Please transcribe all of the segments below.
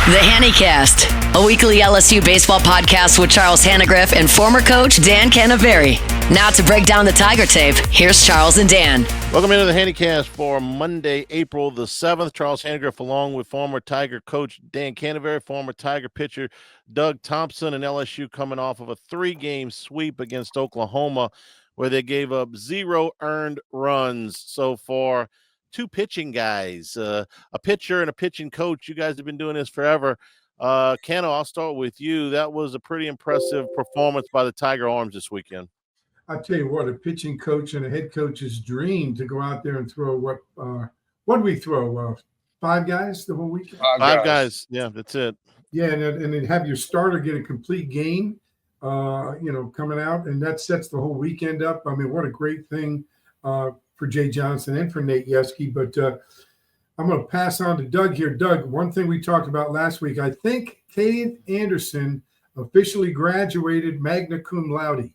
The Hannycast, a weekly LSU baseball podcast with Charles Hannegriff and former coach Dan Canaveri. Now to break down the Tiger tape, here's Charles and Dan. Welcome into the Hannycast for Monday, April the 7th. Charles Hannegriff along with former Tiger coach Dan Canaveri, former Tiger pitcher Doug Thompson, and LSU coming off of a 3-game sweep against Oklahoma where they gave up 0 earned runs so far. 2 pitching guys, a pitcher and a pitching coach. You guys have been doing this forever. Cano, I'll start with you. That was a pretty impressive performance by the Tiger Arms this weekend. I tell you what, a pitching coach and a head coach's dream to go out there and throw what did we throw? 5 guys the whole week? 5 guys. Yeah, that's it. Yeah, and then have your starter get a complete game, coming out, and that sets the whole weekend up. I mean, what a great thing for Jay Johnson and for Nate Yeskie. But I'm going to pass on to Doug here. Doug, one thing we talked about last week, I think Cade Anderson officially graduated magna cum laude.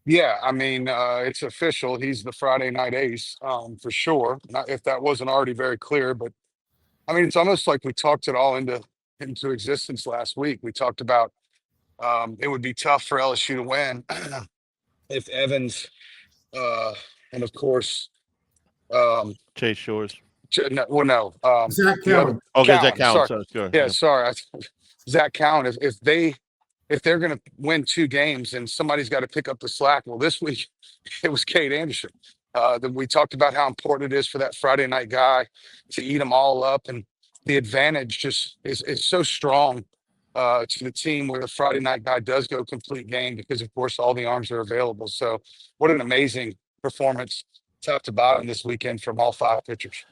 Yeah, I mean, it's official. He's the Friday night ace, for sure. Not if that wasn't already very clear, but I mean, it's almost like we talked it all into existence last week. We talked about it would be tough for LSU to win if Evans and of course Chase Shores. Zach Cowan. Okay, Zach Cowan. Sorry. Sure. Yeah, sorry. Zach Cowan. If they're going to win 2 games and somebody's got to pick up the slack, well, this week it was Cade Anderson. Then we talked about how important it is for that Friday night guy to eat them all up, and the advantage just is so strong to the team where the Friday night guy does go complete game because, of course, all the arms are available. So what an amazing performance top to bottom this weekend from all 5 pitchers.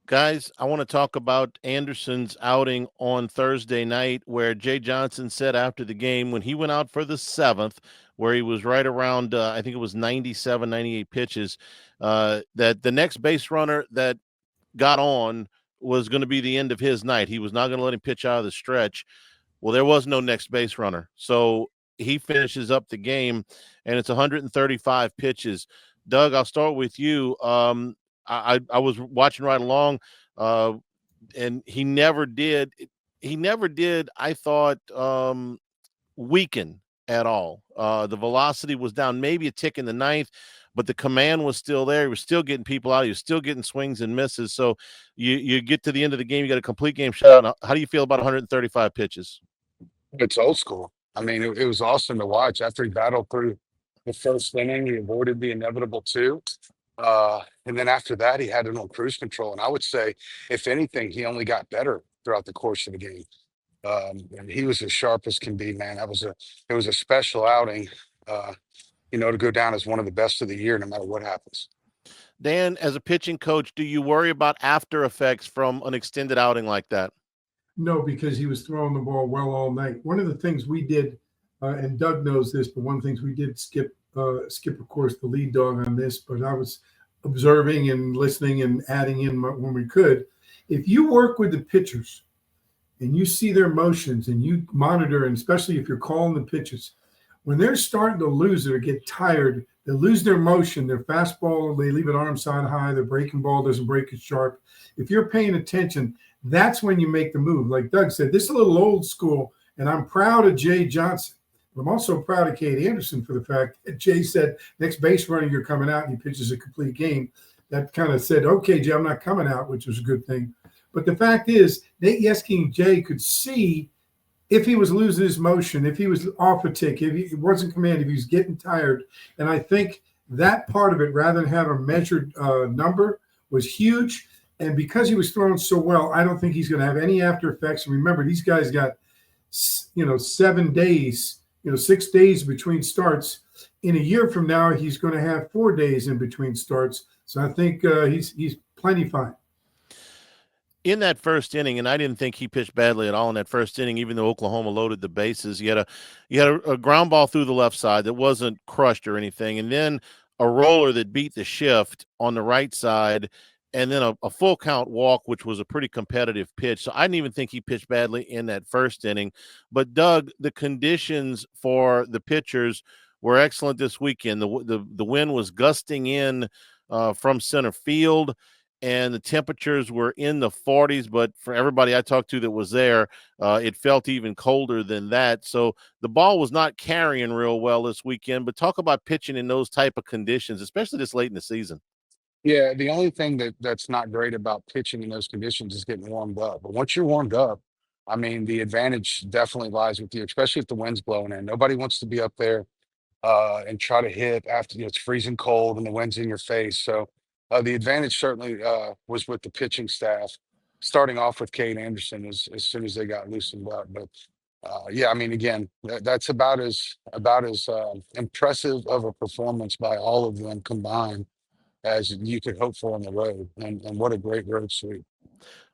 Guys, I want to talk about Anderson's outing on Thursday night where Jay Johnson said after the game when he went out for the 7th, where he was right around, I think it was 97, 98 pitches, that the next base runner that got on was going to be the end of his night. He was not going to let him pitch out of the stretch. Well, there was no next base runner. So he finishes up the game, and it's 135 pitches. Doug, I'll start with you. I was watching right along, and he never did, I thought, weaken at all. The velocity was down maybe a tick in the 9th, but the command was still there. He was still getting people out. He was still getting swings and misses. So you get to the end of the game, you got a complete game shutout. How do you feel about 135 pitches? It's old school. I mean, it was awesome to watch. After he battled through the first inning, he avoided the inevitable 2. And then after that, he had it on cruise control. And I would say, if anything, he only got better throughout the course of the game. And he was as sharp as can be, man. It was a special outing, to go down as one of the best of the year, no matter what happens. Dan, as a pitching coach, do you worry about after effects from an extended outing like that? No, because he was throwing the ball well all night. One of the things we did, and Doug knows this, but one of the things we did skip, of course, the lead dog on this, but I was observing and listening and adding in when we could. If you work with the pitchers and you see their motions and you monitor, and especially if you're calling the pitches, when they're starting to lose it or get tired, they lose their motion, their fastball, they leave it arm side high, their breaking ball doesn't break as sharp. If you're paying attention, that's when you make the move. Like Doug said, this is a little old school, and I'm proud of Jay Johnson. I'm also proud of Cade Anderson for the fact that Jay said, next base runner, you're coming out, and he pitches a complete game. That kind of said, okay, Jay, I'm not coming out, which was a good thing. But the fact is, Nate Yeskie and Jay could see if he was losing his motion, if he was off a tick, if he wasn't commanding, if he was getting tired. And I think that part of it, rather than have a measured number, was huge. And because he was throwing so well, I don't think he's going to have any after effects. And remember, these guys got, 7 days, 6 days between starts. In a year from now, he's going to have 4 days in between starts. So I think he's plenty fine. In that first inning, and I didn't think he pitched badly at all in that first inning, even though Oklahoma loaded the bases. You had a ground ball through the left side that wasn't crushed or anything, and then a roller that beat the shift on the right side, and then a full count walk, which was a pretty competitive pitch. So I didn't even think he pitched badly in that first inning. But, Doug, the conditions for the pitchers were excellent this weekend. The wind was gusting in from center field. and the temperatures were in the 40s, but for everybody I talked to that was there, it felt even colder than that. So the ball was not carrying real well this weekend. But talk about pitching in those type of conditions, especially this late in the season. Yeah, the only thing that's not great about pitching in those conditions is getting warmed up. But once you're warmed up, I mean, the advantage definitely lies with you, especially if the wind's blowing in. Nobody wants to be up there and try to hit after it's freezing cold and the wind's in your face. So the advantage certainly was with the pitching staff, starting off with Cade Anderson as soon as they got loosened up. But yeah, I mean, again, that's about as impressive of a performance by all of them combined as you could hope for on the road. And what a great road sweep.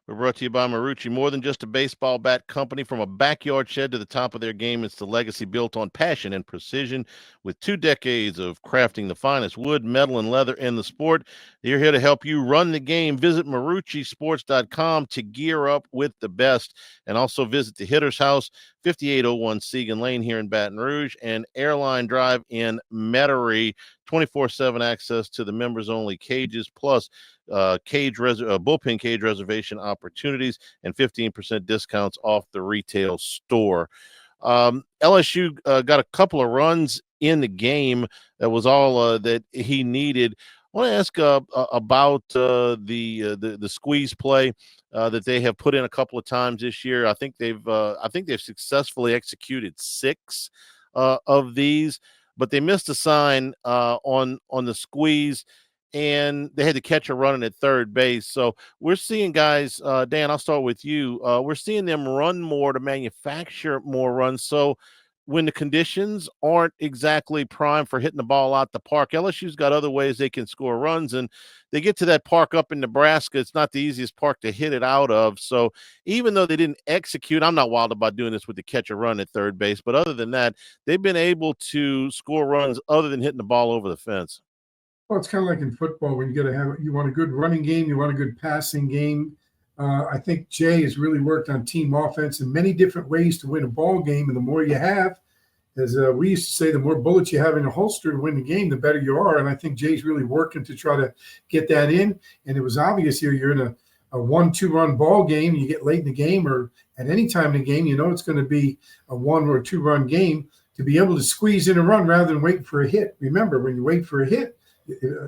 We're brought to you by Marucci. More than just a baseball bat company, from a backyard shed to the top of their game, it's the legacy built on passion and precision. With 2 decades of crafting the finest wood, metal, and leather in the sport, they're here to help you run the game. Visit MarucciSports.com to gear up with the best. And also visit the Hitter's House, 5801 Segan Lane here in Baton Rouge, and Airline Drive in Metairie. 24/7 access to the members-only cages, plus bullpen cage reservation opportunities, and 15% discounts off the retail store. LSU got a couple of runs in the game. That was all that he needed. I want to ask about the squeeze play that they have put in a couple of times this year. I think they've successfully executed 6 of these, but they missed a sign on the squeeze, and they had to catch a running at third base. So we're seeing guys, Dan, I'll start with you. We're seeing them run more to manufacture more runs. So when the conditions aren't exactly prime for hitting the ball out the park, LSU's got other ways they can score runs, and they get to that park up in Nebraska. It's not the easiest park to hit it out of. So even though they didn't execute, I'm not wild about doing this with the catch a run at third base, but other than that, they've been able to score runs other than hitting the ball over the fence. Well, it's kind of like in football when you want a good running game, you want a good passing game. I think Jay has really worked on team offense in many different ways to win a ball game, and the more you have, as we used to say, the more bullets you have in a holster to win the game, the better you are. And I think Jay's really working to try to get that in. And it was obvious here you're in a 1-2 run ball game. You get late in the game or at any time in the game, you know it's going to be a 1 or 2 run game. To be able to squeeze in a run rather than wait for a hit. Remember, when you wait for a hit,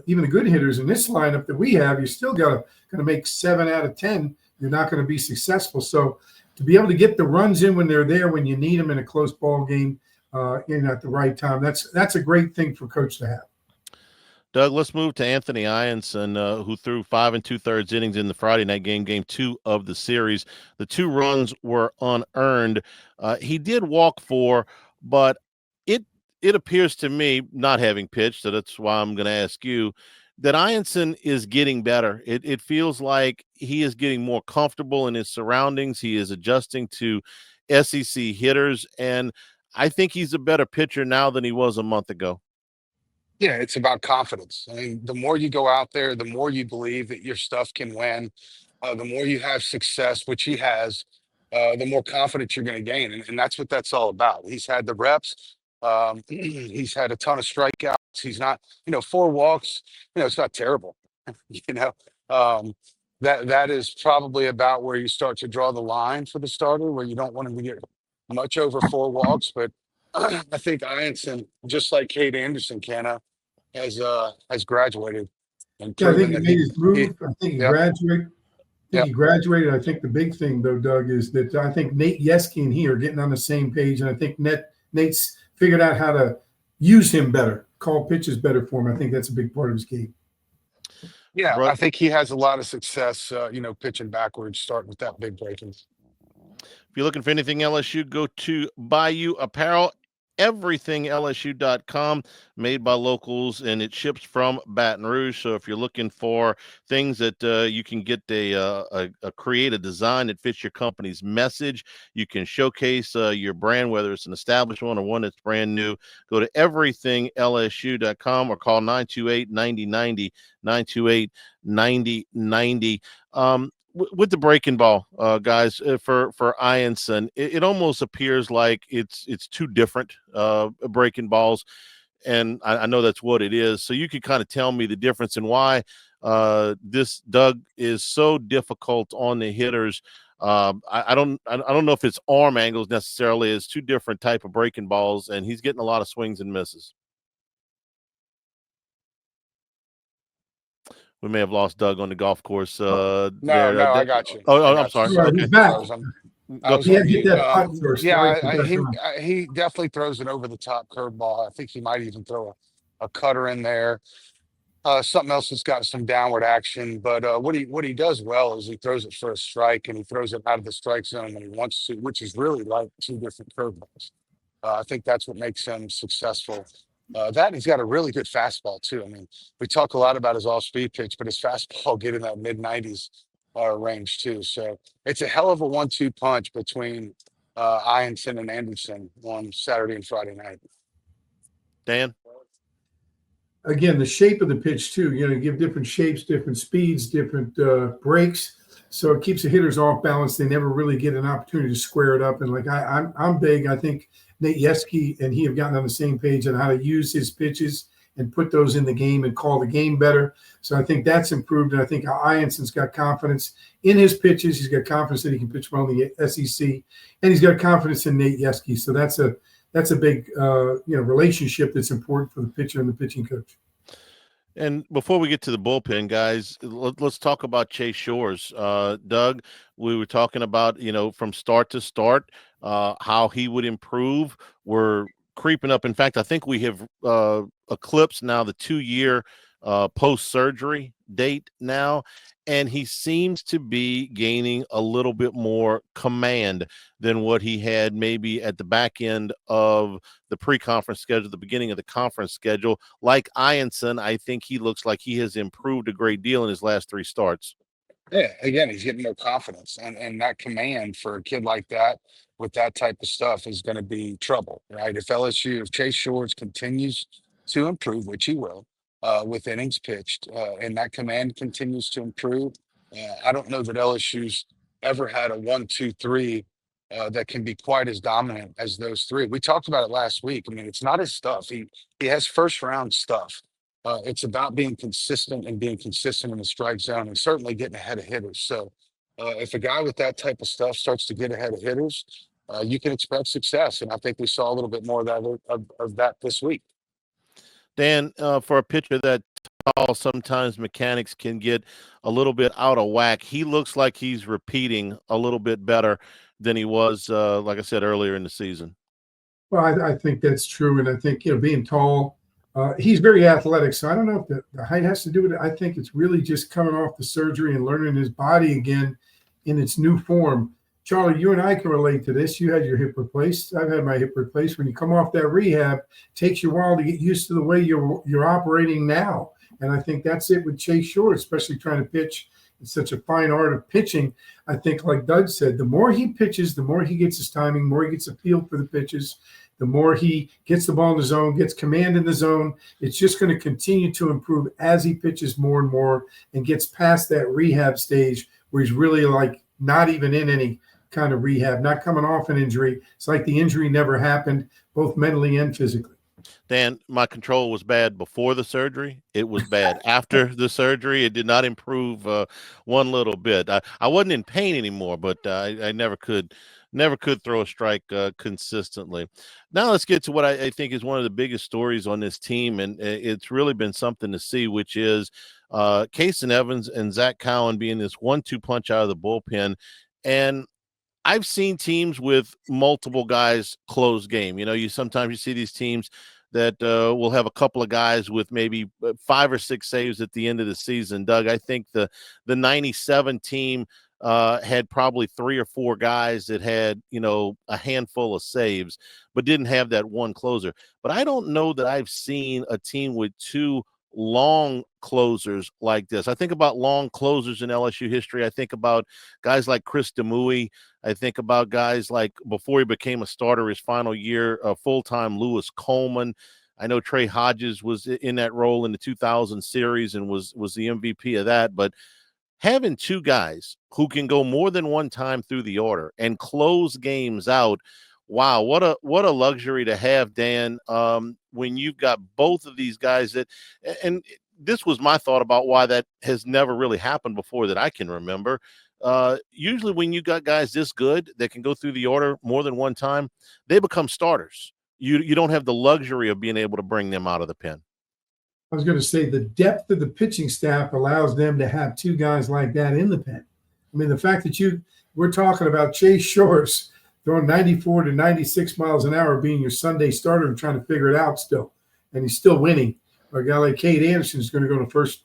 even the good hitters in this lineup that we have, you still going to make 7 out of 10. You're not going to be successful. So to be able to get the runs in when they're there, when you need them in a close ball game, in at the right time, that's a great thing for coach to have. Doug, let's move to Anthony Ianson, who threw 5 2/3 innings in the Friday night game 2 of the series. The 2 runs were unearned. He did walk 4, but it appears to me, not having pitched, so that's why I'm going to ask you, that Ianson is getting better. It feels like he is getting more comfortable in his surroundings. He is adjusting to SEC hitters, and I think he's a better pitcher now than he was a month ago. Yeah, it's about confidence. I mean, the more you go out there, the more you believe that your stuff can win, the more you have success, which he has, the more confidence you're going to gain. And that's what that's all about. He's had the reps. He's had a ton of strikeouts. He's not, 4 walks, it's not terrible. you know, um, that is probably about where you start to draw the line for the starter, where you don't want him to get much over 4 walks. But I think Ianson, just like Cade Anderson, has graduated and Yeah, I think proven he that made his move. I think he Yep. graduated. Yep. He graduated. I think the big thing, though, Doug, is that I think Nate Yeski and he are getting on the same page, and I think Nate's figured out how to use him better, call pitches better for him. I think that's a big part of his game. Yeah, Right. I think he has a lot of success, pitching backwards, starting with that big breaking. If you're looking for anything LSU, go to Bayou Apparel. EverythingLSU.com, made by locals, and it ships from Baton Rouge. So if you're looking for things that you can get create a design that fits your company's message, you can showcase your brand, whether it's an established one or one that's brand new, go to EverythingLSU.com or call 928-9090, 928-9090. With the breaking ball, guys, for Ianson, it almost appears like it's 2 different breaking balls, and I know that's what it is. So you could kind of tell me the difference and why this Doug is so difficult on the hitters. I don't know if it's arm angles necessarily. It's two different type of breaking balls, and he's getting a lot of swings and misses. We may have lost Doug on the golf course. No, I got you. I'm sorry. Right, Okay. he's back. I was He had on to get mute. that putt for a strike. He definitely throws an over the top curveball. I think he might even throw a cutter in there. Something else that's got some downward action, but what he does well is he throws it for a strike, and he throws it out of the strike zone when he wants to, which is really like two different curveballs. I think that's what makes him successful. That he's got a really good fastball too. I mean, we talk a lot about his off-speed pitch, but his fastball get in that mid-90s range too. So it's a hell of a 1-2 punch between Ianson and Anderson on Saturday and Friday night. Dan? Again, the shape of the pitch too. Give different shapes, different speeds, different breaks, so it keeps the hitters off balance. They never really get an opportunity to square it up. And like I'm big. I think Nate Yeskie and he have gotten on the same page on how to use his pitches and put those in the game and call the game better. So I think that's improved. And I think Ianson's got confidence in his pitches. He's got confidence that he can pitch well in the SEC, and he's got confidence in Nate Yeskie. So that's a big relationship that's important for the pitcher and the pitching coach. And before we get to the bullpen, guys, let's talk about Chase Shores. Doug, we were talking about, from start to start, how he would improve. We're creeping up. In fact, I think we have eclipsed now the 2-year post-surgery date now, and he seems to be gaining a little bit more command than what he had maybe at the back end of the pre-conference schedule, the beginning of the conference schedule. Like Ianson, I think he looks like he has improved a great deal in his last 3 starts. Yeah, again, he's getting more confidence, and that command for a kid like that with that type of stuff is going to be trouble, right? If Chase Shores continues to improve, which he will, with innings pitched, and that command continues to improve, I don't know that LSU's ever had a 1-2-3 that can be quite as dominant as those 3. We talked about it last week. I mean, it's not his stuff. He has first round stuff. It's about being consistent and being consistent in the strike zone and certainly getting ahead of hitters. So if a guy with that type of stuff starts to get ahead of hitters, you can expect success. And I think we saw a little bit more of that this week. Dan, for a pitcher that tall, sometimes mechanics can get a little bit out of whack. He looks like he's repeating a little bit better than he was, like I said, earlier in the season. Well, I think that's true. And I think, being tall, he's very athletic. So I don't know if the height has to do with it. I think it's really just coming off the surgery and learning his body again in its new form. Charlie, you and I can relate to this. You had your hip replaced. I've had my hip replaced. When you come off that rehab, it takes you a while to get used to the way you're operating now. And I think that's it with Chase Shores, especially trying to pitch. It's such a fine art of pitching. I think, like Doug said, the more he pitches, the more he gets his timing, the more he gets a feel for the pitches, the more he gets the ball in the zone, gets command in the zone. It's just going to continue to improve as he pitches more and more and gets past that rehab stage where he's really like not even in any kind of rehab, not coming off an injury. It's like the injury never happened, both mentally and physically. Dan, my control was bad before the surgery. It was bad after the surgery. It did not improve one little bit. I wasn't in pain anymore, but I never could throw a strike consistently. Now let's get to what I think is one of the biggest stories on this team, and it's really been something to see, which is Kason Evans and Zach Cowan being this 1-2 punch out of the bullpen. And I've seen teams with multiple guys close game. Sometimes you see these teams that will have a couple of guys with maybe 5 or 6 saves at the end of the season. Doug, I think the 97 team had probably 3 or 4 guys that had, a handful of saves, but didn't have that one closer. But I don't know that I've seen a team with 2 long closers like this. I think about long closers in LSU history. I think about guys like Chris Demouy. I think about guys like, before he became a starter his final year, full-time Lewis Coleman. I know Trey Hodges was in that role in the 2000 series and was the MVP of that. But having 2 guys who can go more than one time through the order and close games out, wow, what a luxury to have, Dan, when you've got both of these guys and this was my thought about why that has never really happened before that I can remember. Usually when you got guys this good that can go through the order more than one time, they become starters. You don't have the luxury of being able to bring them out of the pen. I was going to say the depth of the pitching staff allows them to have two guys like that in the pen. I mean, the fact that we're talking about Chase Shores throwing 94 to 96 miles an hour being your Sunday starter and trying to figure it out still, and he's still winning. Or a guy like Cade Anderson is going to go the first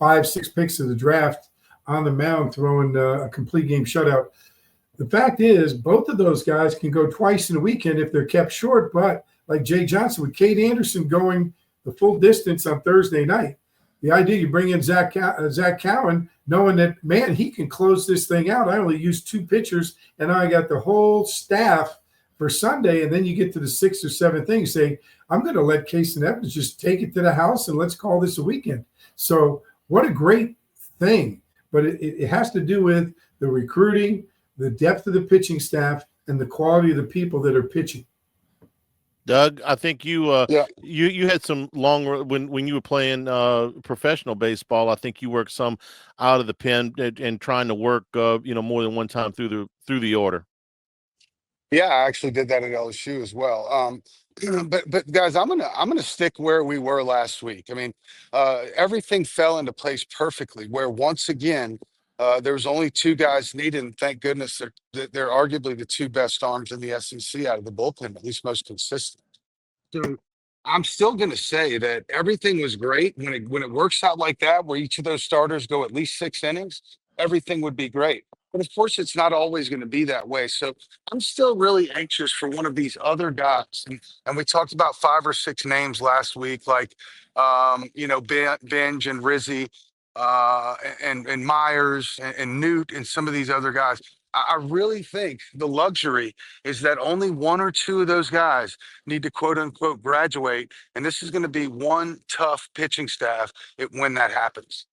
5-6 picks of the draft on the mound throwing a complete game shutout. The fact is, both of those guys can go twice in a weekend if they're kept short. But like Jay Johnson, with Cade Anderson going the full distance on Thursday night, the idea you bring in Zach Cowan, knowing that, man, he can close this thing out. I only used 2 pitchers, and I got the whole staff for Sunday. And then you get to the 6th or 7th thing, say, I'm going to let Casey Evans just take it to the house and let's call this a weekend. So what a great thing. But it has to do with the recruiting, the depth of the pitching staff, and the quality of the people that are pitching. Doug, I think you had some long when you were playing professional baseball. I think you worked some out of the pen and trying to work more than one time through the order. Yeah, I actually did that at LSU as well. But guys, I'm gonna stick where we were last week. I mean, everything fell into place perfectly. Where once again, there's only 2 guys needed, and thank goodness they're arguably the 2 best arms in the SEC out of the bullpen, at least most consistent. So I'm still going to say that everything was great when it works out like that, where each of those starters go at least 6 innings. Everything would be great. But of course, it's not always going to be that way. So I'm still really anxious for one of these other guys. And we talked about 5 or 6 names last week, like, Benj and Rizzi, and Myers and Newt and some of these other guys. I really think the luxury is that only 1 or 2 of those guys need to quote unquote graduate. And this is going to be one tough pitching staff when that happens.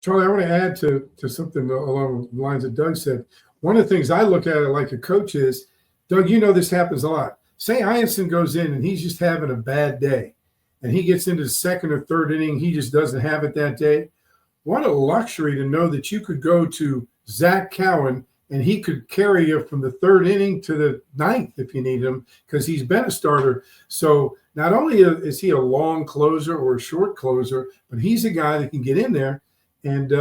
Charlie, I want to add to something along the lines that Doug said. One of the things I look at it like a coach is, Doug, this happens a lot. Say Ianson goes in and he's just having a bad day, and he gets into the 2nd or 3rd inning, he just doesn't have it that day. What a luxury to know that you could go to Zach Cowan and he could carry you from the 3rd inning to the 9th if you need him, because he's been a starter. So not only is he a long closer or a short closer, but he's a guy that can get in there and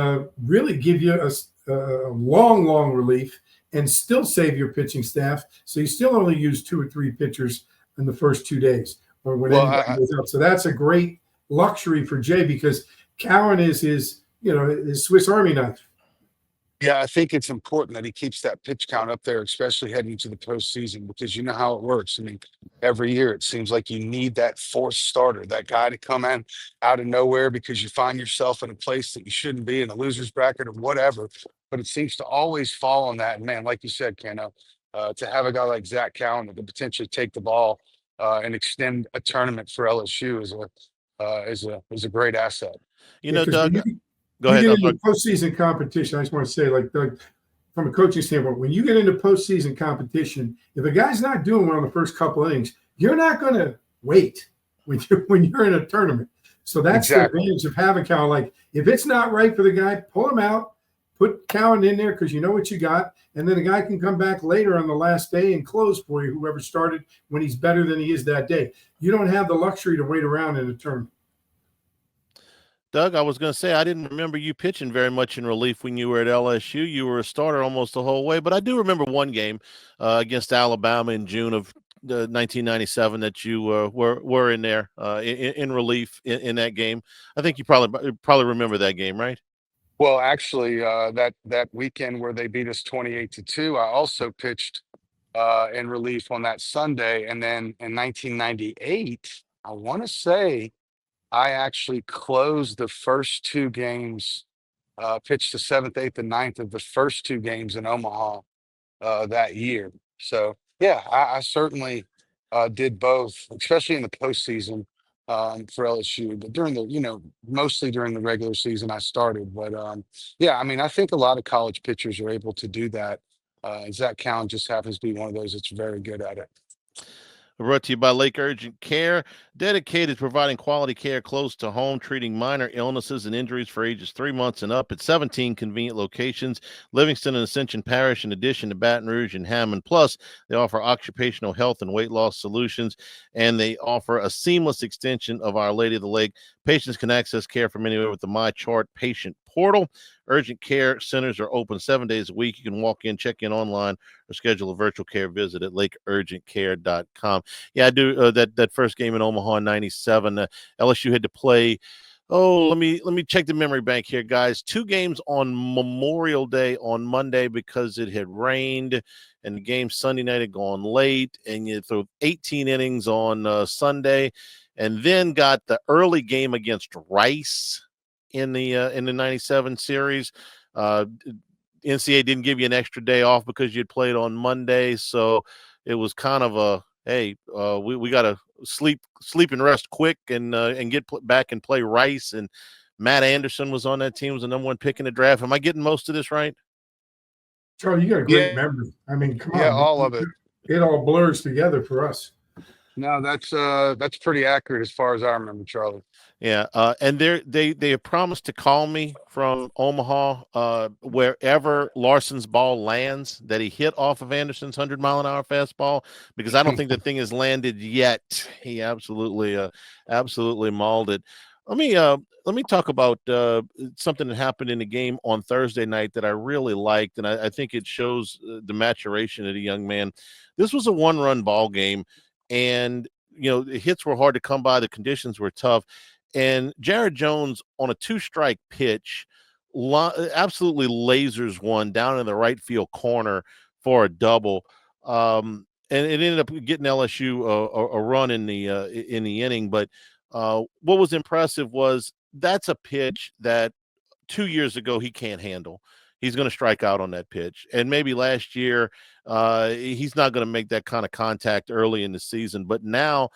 really give you a long relief and still save your pitching staff. So you still only use 2 or 3 pitchers in the first 2 days or when anybody goes out. So that's a great luxury for Jay, because Cowan is his Swiss Army knife. Yeah, I think it's important that he keeps that pitch count up there, especially heading to the postseason, because you know how it works. I mean, every year it seems like you need that 4th starter, that guy to come in out of nowhere because you find yourself in a place that you shouldn't be, in a loser's bracket or whatever. But it seems to always fall on that. And man, like you said, Keno, to have a guy like Zach Cowan that could potentially take the ball and extend a tournament for LSU is a great asset. Doug. Go you ahead. get into postseason competition. I just want to say, like, Doug, from a coaching standpoint, when you get into postseason competition, if a guy's not doing well in the first couple innings, you're not going to wait when you're in a tournament. So that's the advantage of having Cowan. Like, if it's not right for the guy, pull him out, put Cowan in there because you know what you got, and then the guy can come back later on the last day and close for you, whoever started, when he's better than he is that day. You don't have the luxury to wait around in a tournament. Doug, I was going to say, I didn't remember you pitching very much in relief when you were at LSU. You were a starter almost the whole way, but I do remember one game against Alabama in June of 1997 that you were in there in relief in that game. I think you probably remember that game, right? Well, actually, that weekend where they beat us 28-2, I also pitched in relief on that Sunday, and then in 1998, I want to say I actually closed the first 2 games, pitched the 7th, 8th, and 9th of the first 2 games in Omaha that year. So yeah, I certainly did both, especially in the postseason for LSU. But mostly during the regular season, I started. But yeah, I mean, I think a lot of college pitchers are able to do that. Zach Cowan just happens to be one of those that's very good at it. Brought to you by Lake Urgent Care, dedicated to providing quality care close to home, treating minor illnesses and injuries for ages 3 months and up at 17 convenient locations, Livingston and Ascension Parish, in addition to Baton Rouge and Hammond. Plus, they offer occupational health and weight loss solutions, and they offer a seamless extension of Our Lady of the Lake. Patients can access care from anywhere with the MyChart patient portal. Urgent care centers are open 7 days a week. You can walk in, check in online, or schedule a virtual care visit at lakeurgentcare.com. Yeah, I do that first game in Omaha in '97. LSU had to play. Oh, let me check the memory bank here, guys. 2 games on Memorial Day on Monday because it had rained, and the game Sunday night had gone late, and you threw 18 innings on Sunday, and then got the early game against Rice in the '97 series. NCAA didn't give you an extra day off because you'd played on Monday, so it was kind of a hey, we got to sleep and rest quick and get back and play Rice. And Matt Anderson was on that team, was the #1 pick in the draft. Am I getting most of this right? Charlie, you got a great memory. I mean, come on. Yeah, all of it. It all blurs together for us. No, that's pretty accurate as far as I remember, Charlie. Yeah, and they have promised to call me from Omaha wherever Larson's ball lands that he hit off of Anderson's 100-mile-an-hour fastball, because I don't think the thing has landed yet. He absolutely mauled it. Let me talk about something that happened in the game on Thursday night that I really liked, and I think it shows the maturation of the young man. This was a 1-run ball game, and the hits were hard to come by. The conditions were tough. And Jared Jones on a 2-strike pitch absolutely lasers one down in the right field corner for a double. And it ended up getting LSU a run in the inning. But what was impressive was that's a pitch that 2 years ago he can't handle. He's going to strike out on that pitch. And maybe last year he's not going to make that kind of contact early in the season. But now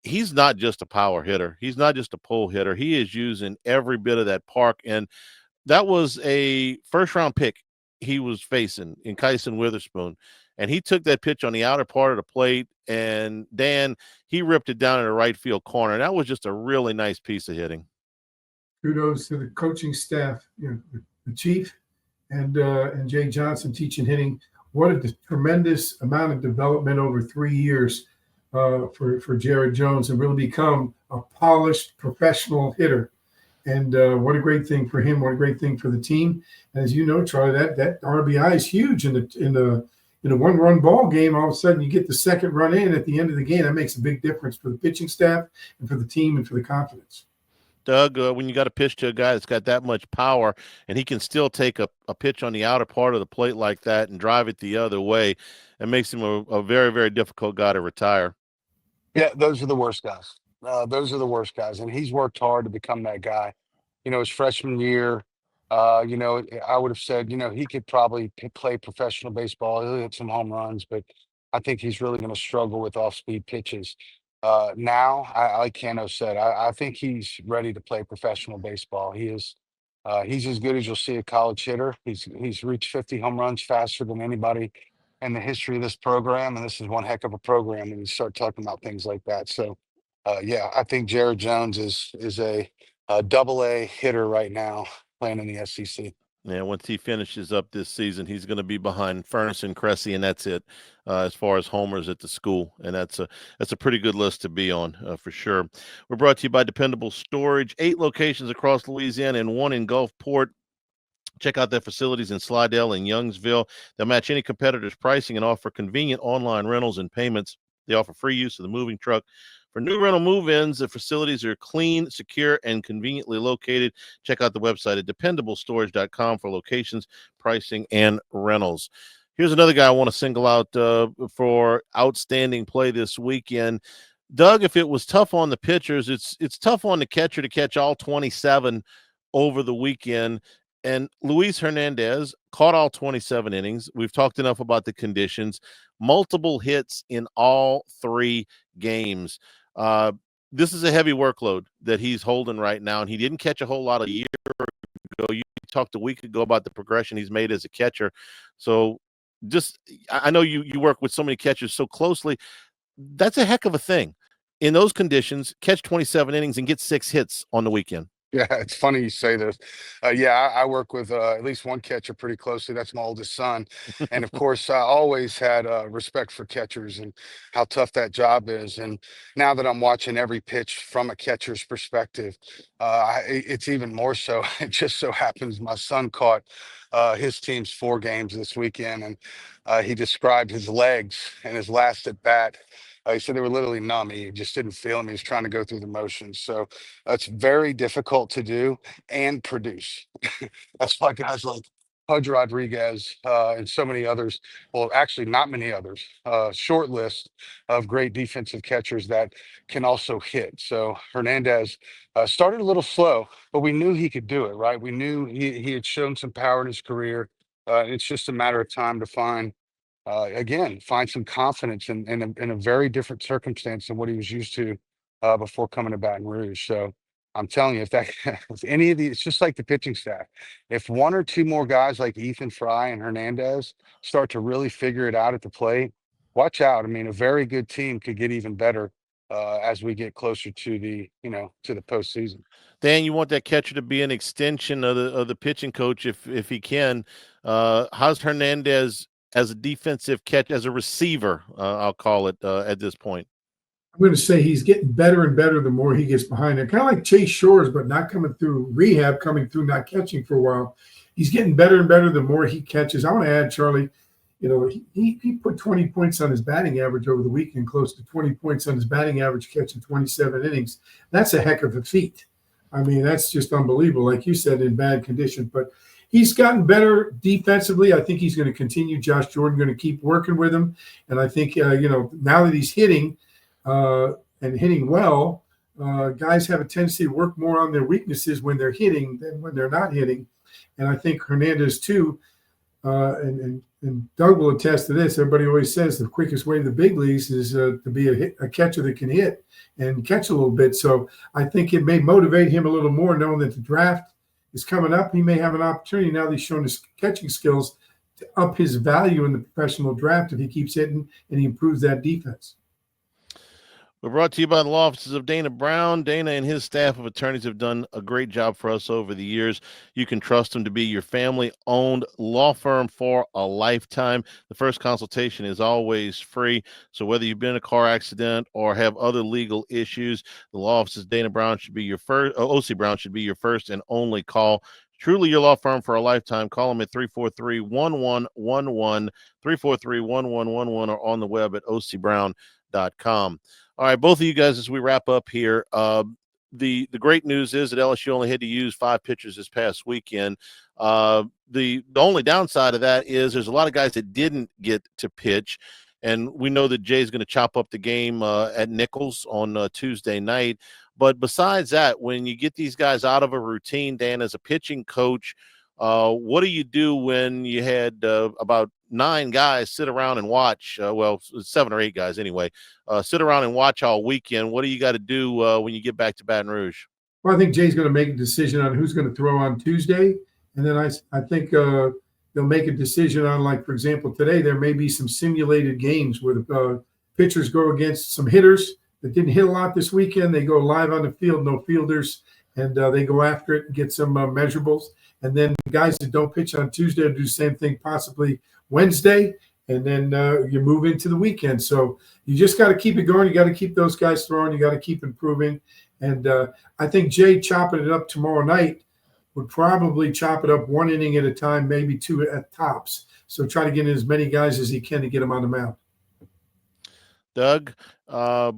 he's not just a power hitter. He's not just a pull hitter. He is using every bit of that park. And that was a first-round pick he was facing in Kyson Witherspoon. And he took that pitch on the outer part of the plate, and Dan, he ripped it down in the right field corner. That was just a really nice piece of hitting. Kudos to the coaching staff, the chief and Jay Johnson teaching hitting. What a tremendous amount of development over 3 years for Jared Jones, and really become a polished professional hitter. And what a great thing for him! What a great thing for the team. And as you know, Charlie, that RBI is huge in a 1-run ball game. All of a sudden, you get the second run in at the end of the game. That makes a big difference for the pitching staff and for the team and for the confidence. Doug, when you got to pitch to a guy that's got that much power and he can still take a pitch on the outer part of the plate like that and drive it the other way, it makes him a very, very difficult guy to retire. Yeah, those are the worst guys. Those are the worst guys. And he's worked hard to become that guy. His freshman year, I would have said, he could probably play professional baseball. He'll hit some home runs, but I think he's really going to struggle with off-speed pitches. Now, like Cano said, I think he's ready to play professional baseball. He is. He's as good as you'll see a college hitter. He's reached 50 home runs faster than anybody in the history of this program, and this is one heck of a program when you start talking about things like that. So, I think Jared Jones is a double-A hitter right now playing in the SEC. Yeah, once he finishes up this season, he's going to be behind Furnace and Cressy, and that's it as far as homers at the school. And that's a pretty good list to be on for sure. We're brought to you by Dependable Storage, 8 locations across Louisiana and 1 in Gulfport. Check out their facilities in Slidell and Youngsville. They'll match any competitor's pricing and offer convenient online rentals and payments. They offer free use of the moving truck. For new rental move-ins, the facilities are clean, secure, and conveniently located. Check out the website at dependablestorage.com for locations, pricing, and rentals. Here's another guy I want to single out for outstanding play this weekend. Doug, if it was tough on the pitchers, it's tough on the catcher to catch all 27 over the weekend. And Luis Hernandez caught all 27 innings. We've talked enough about the conditions. Multiple hits in all 3 games. This is a heavy workload that he's holding right now, and he didn't catch a whole lot a year ago. You talked a week ago about the progression he's made as a catcher. So I know you work with so many catchers so closely. that's a heck of a thing. In those conditions, catch 27 innings and get 6 hits on the weekend. Yeah, it's funny you say this. Yeah, I work with at least one catcher pretty closely. That's my oldest son. And of course, I always had respect for catchers and how tough that job is. And now that I'm watching every pitch from a catcher's perspective, it's even more so. It just so happens my son caught his team's 4 games this weekend, and he described his legs and his last at bat. He said they were literally numb. He just didn't feel them. He was trying to go through the motions. So it's very difficult to do and produce. That's why guys like Pudge Rodriguez and so many others, well, actually not many others, short list of great defensive catchers that can also hit. So Hernandez started a little slow, but we knew he could do it, right? We knew he had shown some power in his career. It's just a matter of time to find some confidence in a very different circumstance than what he was used to before coming to Baton Rouge. So I'm telling you, if that if any of these, it's just like the pitching staff. If 1 or 2 more guys like Ethan Fry and Hernandez start to really figure it out at the plate, watch out. I mean, a very good team could get even better as we get closer to the postseason. Dan, you want that catcher to be an extension of the pitching coach if he can. How's Hernandez as a defensive catch, as a receiver, I'll call it, at this point? I'm going to say he's getting better and better the more he gets behind there. Kind of like Chase Shores, but not coming through rehab, coming through not catching for a while. He's getting better and better the more he catches. I want to add, Charlie, he put 20 points on his batting average over the weekend, close to 20 points on his batting average, catching 27 innings. That's a heck of a feat. I mean, that's just unbelievable, like you said, in bad conditions. But he's gotten better defensively. I think he's going to continue. Josh Jordan going to keep working with him. And I think, now that he's hitting and hitting well, guys have a tendency to work more on their weaknesses when they're hitting than when they're not hitting. And I think Hernandez, too, and Doug will attest to this. Everybody always says the quickest way to the big leagues is to be a catcher that can hit and catch a little bit. So I think it may motivate him a little more, knowing that the draft is coming up. He may have an opportunity now that he's shown his catching skills to up his value in the professional draft if he keeps hitting and he improves that defense. We're brought to you by the law offices of Dana Brown. Dana and his staff of attorneys have done a great job for us over the years. You can trust them to be your family-owned law firm for a lifetime. The first consultation is always free. So whether you've been in a car accident or have other legal issues, the law offices of Dana Brown should be your first. OC Brown should be your first and only call. Truly your law firm for a lifetime. Call them at 343-1111, 343-1111, or on the web at ocbrown.com. All right, both of you guys, as we wrap up here, the great news is that LSU only had to use 5 pitchers this past weekend. The only downside of that is there's a lot of guys that didn't get to pitch, and we know that Jay's going to chop up the game at Nichols on Tuesday night. But besides that, when you get these guys out of a routine, Dan, as a pitching coach, what do you do when you had about 9 guys sit around and watch, 7 or 8 guys anyway, sit around and watch all weekend? What do you got to do when you get back to Baton Rouge? Well, I think Jay's going to make a decision on who's going to throw on Tuesday. And then I think they'll make a decision on, like, for example, today there may be some simulated games where the pitchers go against some hitters that didn't hit a lot this weekend. They go live on the field, no fielders, and they go after it and get some measurables. And then guys that don't pitch on Tuesday will do the same thing possibly Wednesday, and then you move into the weekend. So you just got to keep it going. You got to keep those guys throwing. You got to keep improving. And I think Jay chopping it up tomorrow night would probably chop it up 1 inning at a time, maybe 2 at tops. So try to get in as many guys as he can to get them on the mound. Doug,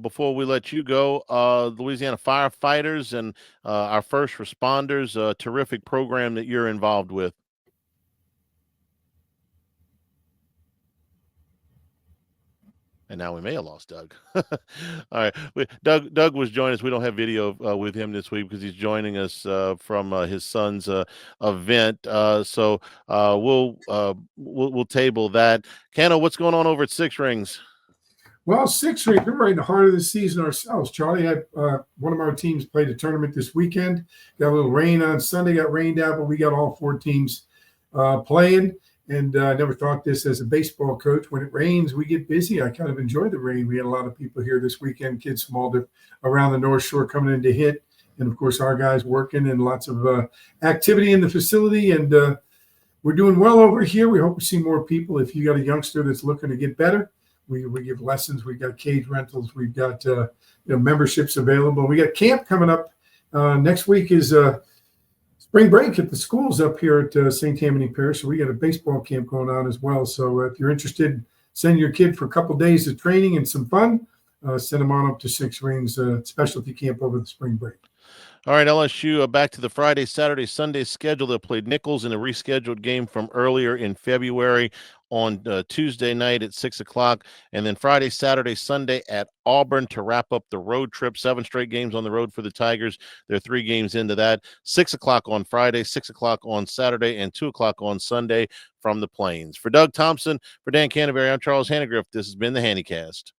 before we let you go, Louisiana firefighters and our first responders, a terrific program that you're involved with. And now we may have lost Doug. All right. Doug was joining us. We don't have video with him this week because he's joining us from his son's event. So we'll table that. Cano, what's going on over at Six Rings? Well, Six Rings, we're right in the heart of the season ourselves. Charlie had one of our teams played a tournament this weekend. Got a little rain on Sunday, got rained out, but we got all 4 teams playing. And I never thought this as a baseball coach. When it rains, we get busy. I kind of enjoy the rain. We had a lot of people here this weekend, kids from all around the North Shore coming in to hit. And, of course, our guys working and lots of activity in the facility. And we're doing well over here. We hope to see more people. If you got a youngster that's looking to get better, we give lessons. We've got cage rentals. We've got memberships available. We got camp coming up. Next week is spring break at the schools up here at St. Tammany Parish. So we got a baseball camp going on as well. So if you're interested, send your kid for a couple of days of training and some fun. Send them on up to Six Rings specialty camp over the spring break. All right, LSU back to the Friday, Saturday, Sunday schedule. They played Nichols in a rescheduled game from earlier in February on Tuesday night at 6 o'clock, and then Friday, Saturday, Sunday at Auburn to wrap up the road trip. 7 straight games on the road for the Tigers. They're 3 games into that. 6 o'clock on Friday, 6 o'clock on Saturday, and 2 o'clock on Sunday from the Plains. For Doug Thompson, for Dan Canterbury, I'm Charles Hanagriff. This has been the Hannycast.